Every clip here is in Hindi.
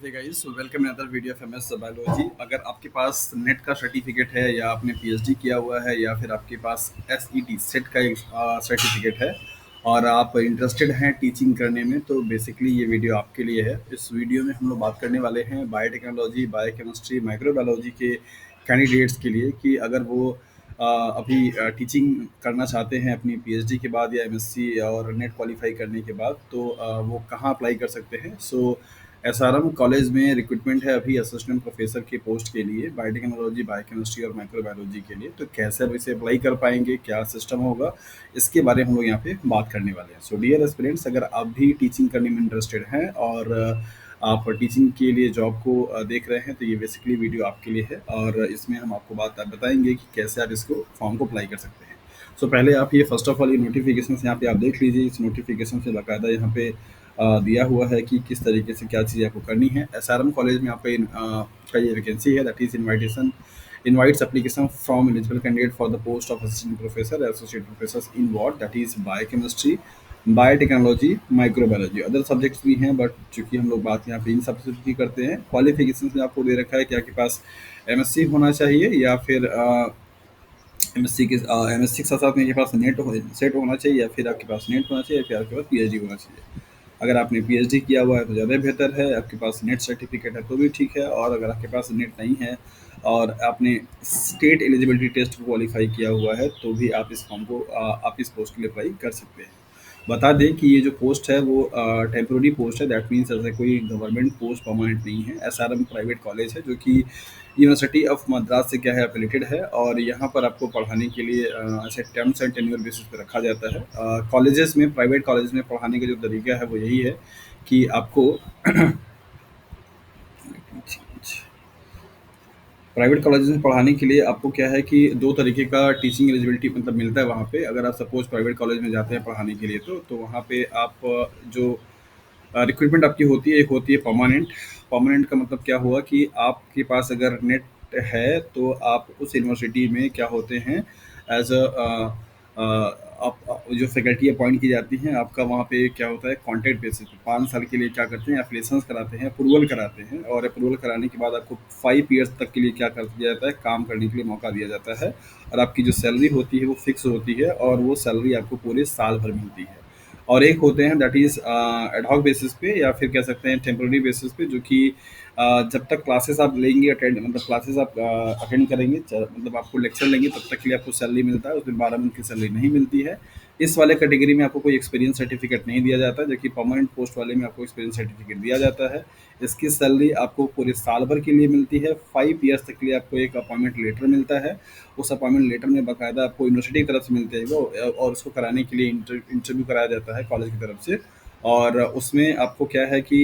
Hey guys, welcome in other video of MS biology. अगर आपके पास नेट का सर्टिफिकेट है या आपने पीएचडी किया हुआ है या फिर आपके पास एसईटी सेट का एक सर्टिफिकेट है और आप इंटरेस्टेड हैं टीचिंग करने में, तो बेसिकली ये वीडियो आपके लिए है। इस वीडियो में हम लोग बात करने वाले हैं बायोटेक्नोलॉजी, बायोकेमिस्ट्री, माइक्रोबायोलॉजी के कैंडिडेट्स के लिए कि अगर वो अभी टीचिंग करना चाहते हैं अपनी पीएचडी के बाद या एमएससी और नेट क्वालिफाई करने के बाद, तो वो कहाँ अप्लाई कर सकते हैं। सो एसआरएम कॉलेज में रिक्रूटमेंट है अभी असिस्टेंट प्रोफेसर की पोस्ट के लिए, बायोटेक्नोलॉजी, बायोकेमिस्ट्री और माइक्रोबायोलॉजी के लिए। तो कैसे आप इसे अप्लाई कर पाएंगे, क्या सिस्टम होगा, इसके बारे में हम लोग यहाँ पे बात करने वाले हैं। सो डियर एस्पिरेंट्स, अगर आप भी टीचिंग करने में इंटरेस्टेड हैं और आप टीचिंग के लिए जॉब को देख रहे हैं, तो ये बेसिकली वीडियो आपके लिए है और इसमें हम आपको बात बताएंगे कि कैसे आप इसको फॉर्म को अप्लाई कर सकते हैं। सो पहले आप ये फर्स्ट ऑफ ऑल ये नोटिफिकेशन यहाँ पे आप देख लीजिए। इस नोटिफिकेशन से बाकायदा यहाँ पे दिया हुआ है कि किस तरीके से क्या चीज़ आपको करनी है। एसआरएम कॉलेज में आपका का ये वैकेंसी है, that is invitation invites application from eligible candidate for the post of assistant professor associate professors in what, that is biochemistry, biotechnology, microbiology. Other subjects भी हैं, बट चूंकि हम लोग बात यहाँ पे इन सब्जेक्ट की करते हैं। क्वालिफिकेशन में आपको दे रखा है कि आपके पास एमएससी होना चाहिए या फिर एमएससी के साथ साथ में आपके पास सेट होना चाहिए, या फिर आपके पास नेट होना चाहिए, या फिर आपके पास पीएचडी होना चाहिए। अगर आपने पीएचडी किया हुआ है तो ज़्यादा बेहतर है, आपके पास नेट सर्टिफिकेट है तो भी ठीक है, और अगर आपके पास नेट नहीं है और आपने स्टेट एलिजिबिलिटी टेस्ट को क्वालिफाई किया हुआ है, तो भी आप इस फॉर्म को आप इस पोस्ट के लिए अप्लाई कर सकते हैं। बता दें कि ये जो पोस्ट है वो टेम्प्रोरी पोस्ट है, दैट मीन्स ऐसा कोई गवर्नमेंट पोस्ट परमानेंट नहीं है। एसआरएम प्राइवेट कॉलेज है जो कि यूनिवर्सिटी ऑफ मद्रास से क्या है एफिलेटेड है, और यहाँ पर आपको पढ़ाने के लिए ऐसे टर्म्स एंड टेन्योर बेसिस पे रखा जाता है। कॉलेजेस में, प्राइवेट कॉलेज में पढ़ाने का जो तरीका है वो यही है कि आपको प्राइवेट कॉलेजेस में पढ़ाने के लिए आपको क्या है कि दो तरीके का टीचिंग एलिजिबिलिटी मतलब मिलता है वहाँ पे। अगर आप सपोज प्राइवेट कॉलेज में जाते हैं पढ़ाने के लिए, तो वहाँ पे आप जो रिक्रूटमेंट आपकी होती है, एक होती है परमानेंट। परमानेंट का मतलब क्या हुआ कि आपके पास अगर नेट है तो आप उस यूनिवर्सिटी में क्या होते हैं, एज आप जो फैकल्टी अपॉइंट की जाती हैं, आपका वहाँ पे क्या होता है कॉन्ट्रैक्ट बेसिस पे 5 साल के लिए क्या करते हैं, एफिलिएशंस कराते हैं, अप्रूवल कराते हैं, और अप्रूवल कराने के बाद आपको 5 ईयर्स तक के लिए क्या कर दिया जाता है, काम करने के लिए मौका दिया जाता है। और आपकी जो सैलरी होती है वो फिक्स होती है, और वो सैलरी आपको पूरे साल भर मिलती है। और एक होते हैं दैट इज़ एडहॉक बेसिस पे, या फिर कह सकते हैं टेम्पररी बेसिस पे, जो कि जब तक क्लासेस आप लेंगे अटेंड, मतलब क्लासेस आप अटेंड करेंगे, मतलब आपको लेक्चर लेंगे, तब तक के लिए आपको सैलरी मिलता है। उसमें 12 मंथ की सैलरी नहीं मिलती है। इस वाले कैटेगरी में आपको कोई एक्सपीरियंस सर्टिफिकेट नहीं दिया जाता, जबकि परमानेंट पोस्ट वाले में आपको एक्सपीरियंस सर्टिफिकेट दिया जाता है। इसकी सैलरी आपको पूरे साल भर के लिए मिलती है। 5 ईयर्स तक के लिए आपको एक अपॉइंटमेंट लेटर मिलता है। उस अपॉइंटमेंट लेटर में बाकायदा आपको यूनिवर्सिटी की तरफ से मिलते हैं वो, और उसको कराने के लिए इंटरव्यू कराया जाता है कॉलेज की तरफ से। और उसमें आपको क्या है कि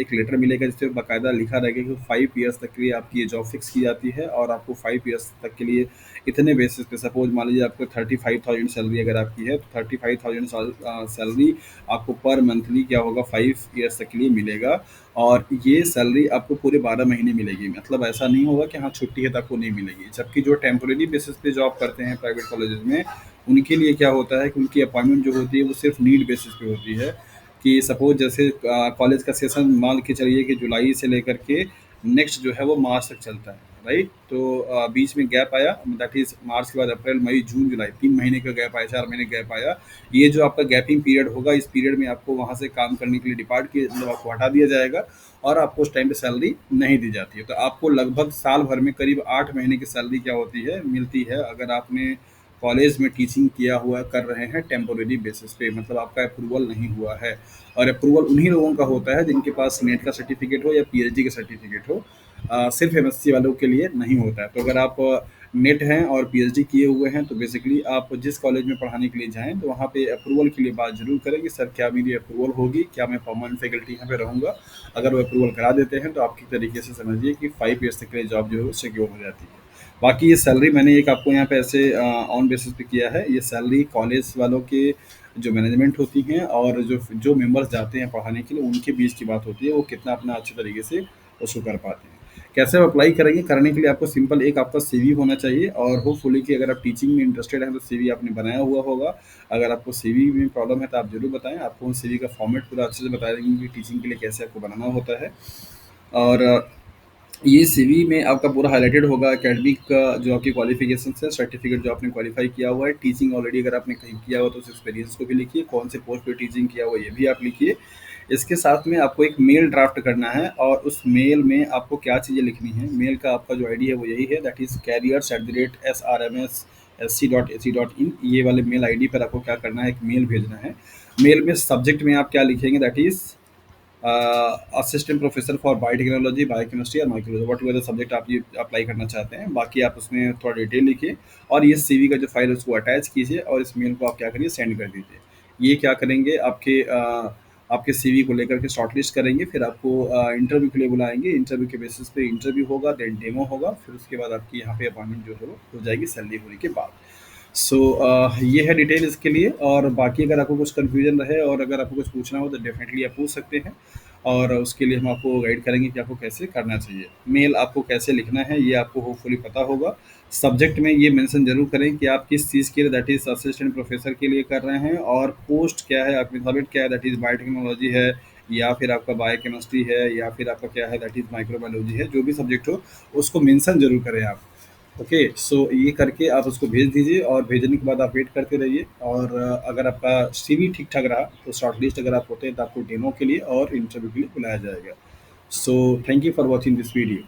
एक लेटर मिलेगा जिसमें बाकायदा लिखा रहेगा कि 5 ईयर्स तक के लिए आपकी ये जॉब फिक्स की जाती है, और आपको 5 ईयर्स तक के लिए इतने बेसिस पे, सपोज मान लीजिए आपको 35,000 सैलरी अगर आपकी है, तो 35,000 सैलरी आपको पर मंथली क्या होगा 5 ईयर्स तक के लिए मिलेगा। और ये सैलरी आपको पूरे 12 महीने मिलेगी। मतलब ऐसा नहीं होगा कि हाँ छुट्टी है तो आपको नहीं मिलेगी। जबकि जो टेम्पोरेरी बेसिस पे जॉब करते हैं प्राइवेट कॉलेजेस में, उनके लिए क्या होता है कि उनकी अपॉइंटमेंट जो होती है वो सिर्फ नीड बेसिस पे होती है। कि सपोज जैसे कॉलेज का सेशन मान के चलिए कि जुलाई से लेकर के नेक्स्ट जो है वो मार्च तक चलता है, राइट। तो बीच में गैप आया, दैट इज मार्च के बाद अप्रैल, मई, जून, जुलाई, 3 महीने का गैप आया, 4 महीने गैप आया। ये जो आपका गैपिंग पीरियड होगा, इस पीरियड में आपको वहाँ से काम करने के लिए डिपार्ट के मतलब आपको हटा दिया जाएगा, और आपको उस टाइम पे सैलरी नहीं दी जाती है। तो आपको लगभग साल भर में करीब 8 महीने की सैलरी क्या होती है, मिलती है, अगर आपने कॉलेज में टीचिंग किया हुआ कर रहे हैं टेम्पोरेरी बेसिस पे, मतलब आपका अप्रूवल नहीं हुआ है। और अप्रूवल उन्हीं लोगों का होता है जिनके पास नेट का सर्टिफिकेट हो या पीएचडी का सर्टिफिकेट हो। सिर्फ एमएससी वालों के लिए नहीं होता है। तो अगर आप नेट हैं और पीएचडी किए हुए हैं, तो बेसिकली आप जिस कॉलेज में पढ़ाने के लिए जाएं, तो वहाँ पे अप्रूवल के लिए बात जरूर करें कि सर क्या मेरी अप्रूवल होगी, क्या मैं परमानेंट फैकल्टी यहाँ पे रहूँगा। अगर वो अप्रूवल करा देते हैं तो आपकी तरीके से समझिए कि 5 ईयर्स तक के लिए जॉब जो है वो सिक्योर हो जाती है। बाकी ये सैलरी मैंने एक आपको यहाँ पे ऐसे ऑन बेसिस पे किया है। ये सैलरी कॉलेज वालों के जो मैनेजमेंट होती हैं और जो जो मेंबर्स जाते हैं पढ़ाने के लिए, उनके बीच की बात होती है, वो कितना अपना अच्छे तरीके से उसको कर पाते हैं। कैसे आप अप्लाई करेंगे, करने के लिए आपको सिंपल एक आपका सीवी होना चाहिए, और होपफुली कि अगर आप टीचिंग में इंटरेस्टेड हैं तो सीवी आपने बनाया हुआ होगा। अगर आपको सीवी में प्रॉब्लम है तो आप जरूर बताएं, आपको उन सीवी का फॉर्मेट पूरा अच्छे से बता देंगे कि टीचिंग के लिए कैसे आपको बनाना होता है। और ये सीवी में आपका पूरा हाइलाइटेड होगा एकेडमिक का जो आपकी क्वालिफिकेशंस है, सर्टिफिकेट जो आपने क्वालिफाई किया हुआ है, टीचिंग ऑलरेडी अगर आपने कहीं किया हुआ तो उस एक्सपीरियंस को भी लिखिए, कौन से पोस्ट पे टीचिंग किया हुआ ये भी आप लिखिए। इसके साथ में आपको एक मेल ड्राफ्ट करना है और उस मेल में आपको क्या चीज़ें लिखनी है। मेल का आपका जो आईडी है वो यही है, दैट इज़ careers@srmsSC.ac.in। ये वाले मेल आईडी पर आपको क्या करना है, एक मेल भेजना है। मेल में सब्जेक्ट में आप क्या लिखेंगे, that is assistant professor for biotechnology, biochemistry और microbiology, whatever the subject आप ये अप्लाई करना चाहते हैं। बाकी आप उसमें थोड़ा डिटेल लिखिए और ये सीवी का जो फाइल है उसको अटैच कीजिए और इस मेल को आप क्या करिए, सेंड कर दीजिए। ये क्या करेंगे, आपके सीवी को लेकर के शॉर्टलिस्ट करेंगे, फिर आपको इंटरव्यू के लिए बुलाएंगे। इंटरव्यू के बेसिस पे इंटरव्यू होगा, देन डेमो होगा, फिर उसके बाद आपकी यहाँ पे अपॉइंटमेंट जो है वो हो जाएगी सैलरी होने के बाद। सो ये है डिटेल इसके लिए। और बाकी अगर आपको कुछ कन्फ्यूजन रहे और अगर आपको कुछ पूछना हो तो डेफिनेटली आप पूछ सकते हैं और उसके लिए हम आपको गाइड करेंगे कि आपको कैसे करना चाहिए। मेल आपको कैसे लिखना है ये आपको होपफुली पता होगा। सब्जेक्ट में ये मेंशन जरूर करें कि आप किस चीज़ के लिए, दैट इज़ असिस्टेंट प्रोफेसर के लिए कर रहे हैं, और पोस्ट क्या है, आपकी सब्जेक्ट क्या है, दैट इज़ बायोटेक्नोलॉजी है या फिर आपका बायोकेमिस्ट्री है या फिर आपका क्या है, दैट इज़ माइक्रोबायोलॉजी है। जो भी सब्जेक्ट हो उसको मेंशन जरूर करें आप। ओके, सो ये करके आप उसको भेज दीजिए और भेजने के बाद आप वेट करते रहिए। और अगर आपका सीवी ठीक ठाक रहा तो शॉर्ट लिस्ट अगर आप होते हैं तो आपको डेमो के लिए और इंटरव्यू के लिए बुलाया जाएगा। So thank you for watching this video.